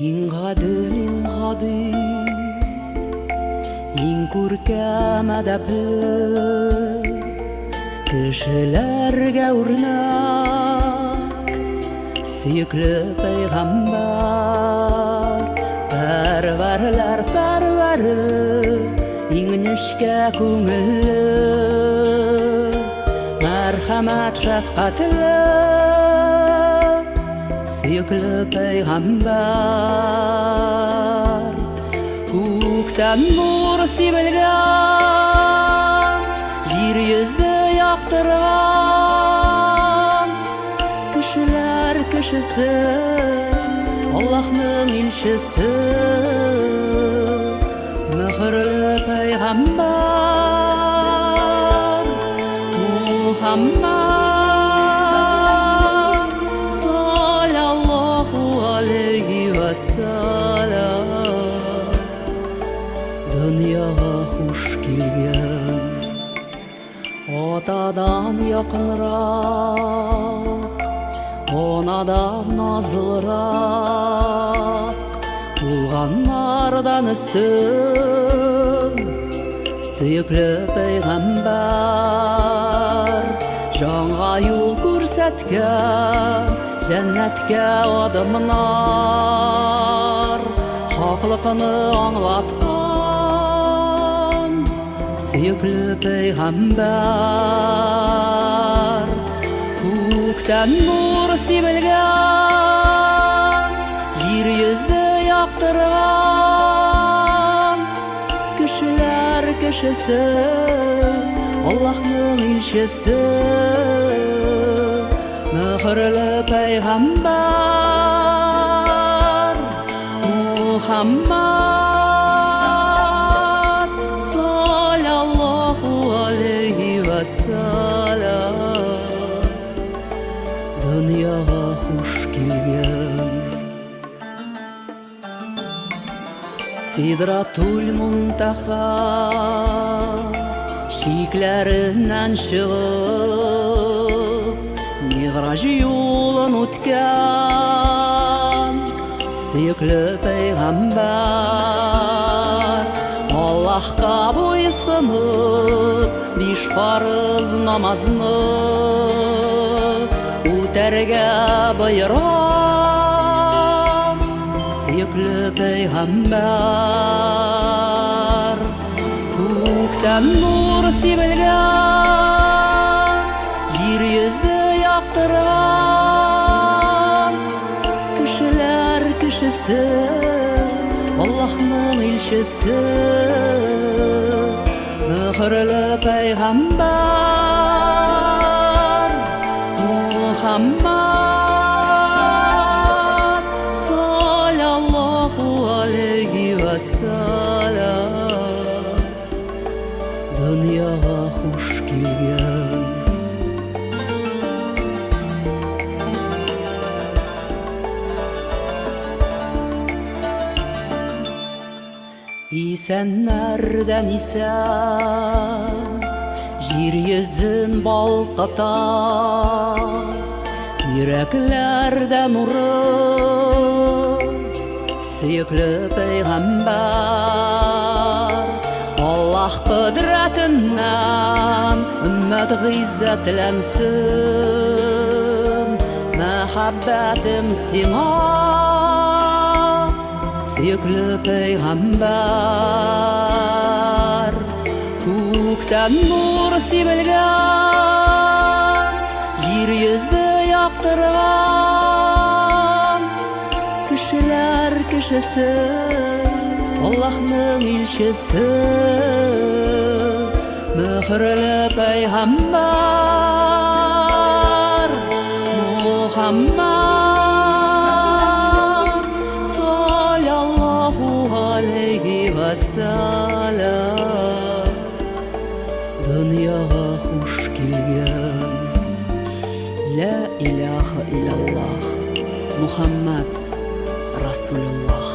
Иң гадил, иң күркәм әдәпле, кешеләргә үрнәк, сөекле пәйгамбәр, пәрвәрләр пәрвәре, иң нечкә күңелле, мәрхәмәт шәфкатьле, сөекле пәйгамбәр. Күктән нур сибелгән, җир йөзе яктырган, кешеләр кешесе, Аллаһның илчесе, мөхерле пәйгамбәр Мухаммад саллаллаху алейхи ва саллям. Дөньяга хуш килгән, атадан якынрак, анадан назлырак, туганнардан өстен, сөекле пәйгамбәр, җанга юл күрсәткән, җәннәткә адымнар, хаклыкны аңлаткан, сөекле пәйгамбәр. Күктән нур сибелгән, җир йөзе яктырган, кешеләр кешесе, Аллаһның илчесе, мөхерле пәйгамбәр Мухаммад саллаллаху алейхи ва саллям. Дөньяга хуш килгән, Сидратул Мунтаха шикләреннән чыгып, Миграж юлын үткән, сөекле пәйгамбәр, Аллаһка буйсынып, 5 фарыз намазны үтәргә боерган, сөекле пәйгамбәр. Күктән нур сибелгән, җир йөзе яктырган, кешеләр кешесе, Аллаһның илчесе, мөхерле пәйгамбәр Мухаммад саллаллаху алейхи ва саллям. Дөньяга хуш килгән, исәннәрдән исән, җир йөзен балкыта, йөрәкләрдә нуры, сөекле пәйгамбәр. Аллаһ кодрәтеннән өммәт гыйззәтләнсен, мәхәббәтем сиңа, сөекле пәйгамбәр. Күктән нур сибелгән, җир йөзе яктырган, кешеләр кешесе, Аллаһның илчесе, мөхерле пәйгамбәр Мухаммад саллаллаху алейхи ва саллям. Дөньяга хуш килгән, ла иляха илляллаһ, Мухаммад Расулуллаһ.